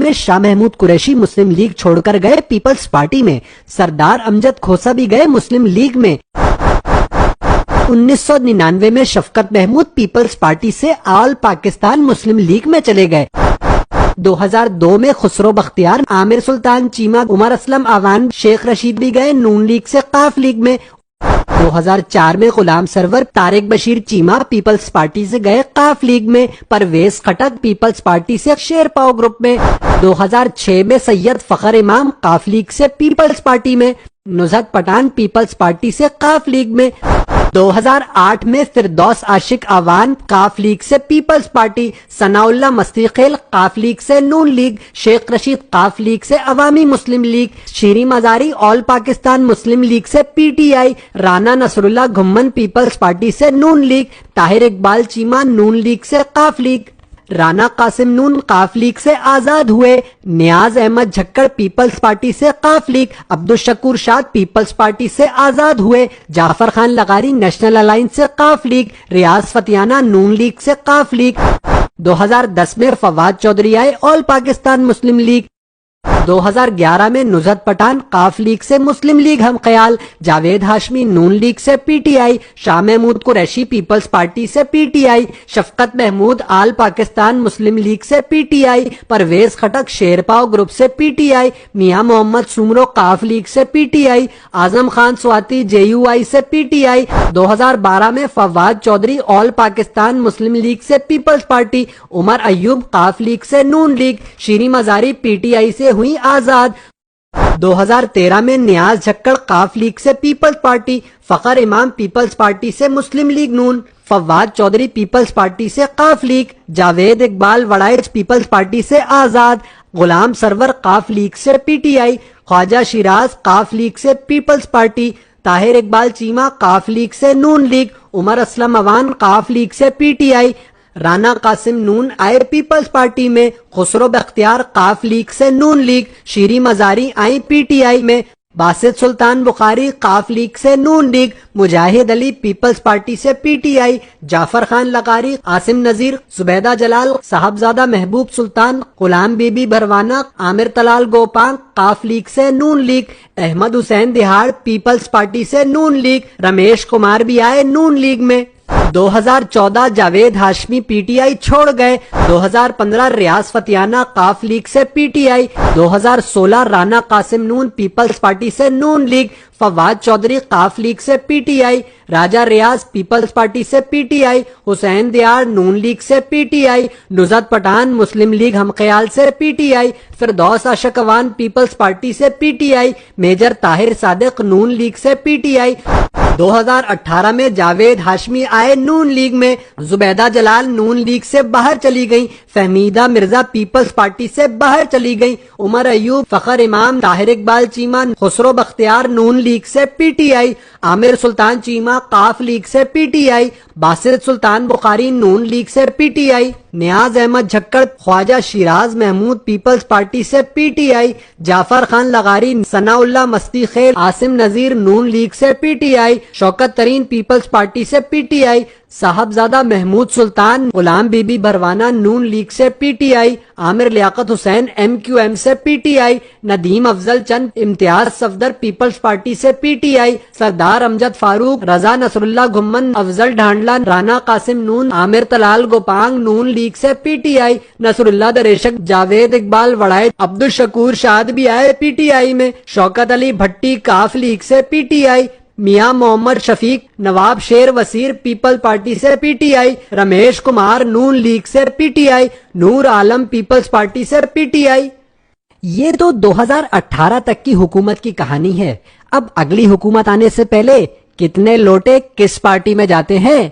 میں شاہ محمود قریشی مسلم لیگ چھوڑ کر گئے پیپلز پارٹی میں، سردار امجد کھوسا بھی گئے مسلم لیگ میں۔ 1999 میں شفقت محمود پیپلز پارٹی سے آل پاکستان مسلم لیگ میں چلے گئے۔ 2002 میں خسرو بختیار، عامر سلطان چیمہ، عمر اسلم اعوان، شیخ رشید بھی گئے نون لیگ سے قاف لیگ میں۔ 2004 میں غلام سرور، طارق بشیر چیمہ پیپلز پارٹی سے گئے قاف لیگ میں، پرویز خٹک پیپلز پارٹی سے شیر پاؤ گروپ میں۔ 2006 میں سید فخر امام قاف لیگ سے پیپلز پارٹی میں، نزہت پٹھان پیپلز پارٹی سے قاف لیگ میں۔ 2008 میں فردوس عاشق اعوان قاف لیگ سے پیپلز پارٹی، ثناء اللہ مستی خیل قاف لیگ سے نون لیگ، شیخ رشید قاف لیگ سے عوامی مسلم لیگ، شیریں مزاری آل پاکستان مسلم لیگ سے P T I, Rana Nasrullah Ghumman Peoples party سے نون لیگ، طاہر اقبال چیمہ نون لیگ سے قاف لیگ، رانا قاسم نون قاف لیگ سے آزاد ہوئے، نیاز احمد جھکڑ پیپلز پارٹی سے قاف لیگ، عبدالشکور شاد پیپلز پارٹی سے آزاد ہوئے، جعفر خان لغاری نیشنل الائنس سے قاف لیگ، ریاض فتیانہ نون لیگ سے قاف لیگ۔ 2010 میں فواد چودھری آئے آل پاکستان مسلم لیگ۔ 2011 میں نزہت پٹھان قاف لیگ سے مسلم لیگ ہم خیال، جاوید ہاشمی نون لیگ سے P T I, Shah Mahmood Qureshi People's party سے P T I, Shafqat Mahmood all Pakistan Muslim league سے P T I, Pervez Khattak Sherpao group سے پی ٹی آئی، میاں محمد سومرو قاف لیگ سے P T I, Azam Khan Swati J U I سے پی ٹی آئی۔ 2012 میں فواد چودھری آل پاکستان مسلم لیگ سے پیپلز پارٹی، عمر ایوب قاف لیگ سے نون لیگ، شیریں مزاری پی ٹی آئی سے ہوئی آزاد۔ 2013 میں نیاز جھکڑ قاف لیگ سے پیپلز پارٹی، فخر امام پیپلز پارٹی سے Muslim League Noon, Fawad Chaudhry People's party سے قاف League, Javed Iqbal Warraich People's party سے آزاد، غلام سرور قاف لیگ سے پی ٹی آئی، خواجہ شیراز قاف لیگ سے پیپلز پارٹی، طاہر اقبال چیمہ قاف لیگ سے نون لیگ، عمر اسلم اعوان قاف لیگ سے P T I, Rana Qasim Noon آئے پیپلز پارٹی میں، خسرو بختیار قاف لیگ سے نون لیگ، شیریں مزاری آئی پی ٹی آئی میں، باسط سلطان بخاری قاف لیگ سے نون لیگ، مجاہد علی پیپلز پارٹی سے پی ٹی آئی، جعفر خان لغاری، عاصم نذیر، زبیدہ جلال، صاحبزادہ محبوب سلطان، غلام بی بی بھروانہ، عامر طلال گوپانگ قاف لیگ سے نون لیگ، احمد حسین دہاڑ پیپلز پارٹی سے نون لیگ، رمیش کمار بھی آئے نون لیگ میں۔ 2014 Javed Hashmi P T I چھوڑ گئے، 2015 ریاض فتیانہ قاف لیگ سے P T I, 2016 Rana Qasim Noon Peoples party سے نون لیگ، فواد چودھری قاف لیگ سے P T I, Raja Riaz Peoples party سے P T I, Hussain Dyar Noon league سے P T I, Nuzhat Pathan Muslim League Hum Khayal سے پی ٹی آئی، فردوس عاشق اعوان پیپلز پارٹی سے P T I, major Tahir Sadiq Noon league سے پی ٹی آئی۔ 2018 میں جاوید ہاشمی آئے نون لیگ میں، زبیدہ جلال نون لیگ سے باہر چلی گئیں، فہمیدہ مرزا پیپلز پارٹی سے باہر چلی گئیں، عمر ایوب، فخر امام، طاہر اقبال چیمہ، خسرو بختیار نون لیگ سے پی ٹی آئی، عامر سلطان چیمہ قاف لیگ سے P T I, Basit Sultan Bukhari Noon league سے P T I, Niaz Ahmed Jhakkar Khawaja Shiraz Mehmood Peoples party سے پی ٹی آئی، جعفر Khan لغاری، Sanaullah Mastikhel, Asim Nazir Noon league سے P T I, Shaukat Tareen Peoples party سے P T I, Sahibzada Mehmood Sultan, Ghulam Bibi Bharwana Noon league سے P T I, Amir Liaquat Hussain M Q M سے P T آئی، ندیم افضل چند امتیاز Safdar Peoples party سے P T آئی، سردار امجد فاروق، رضا نصر اللہ گھمن، افضل ڈھانڈلہ، رانا قاسم نون، عامر طلال گوپانگ نون league سے P T آئی، نصر اللہ دریشک، جاوید اقبال وڑائچ، عبدالشکور شاد بھی آئے پی ٹی آئی میں، شوکت علی بھٹی قاف لیگ سے پی ٹی آئی، میاں محمد شفیق، نواب شیر وسیر پیپل پارٹی سے P T I, Ramesh Kumar Noon league سے P T I, Noor Alam Peoples party سے پی ٹی آئی۔ یہ تو 2018 تک کی حکومت کی کہانی ہے۔ اب اگلی حکومت آنے سے پہلے کتنے لوٹے کس پارٹی میں جاتے ہیں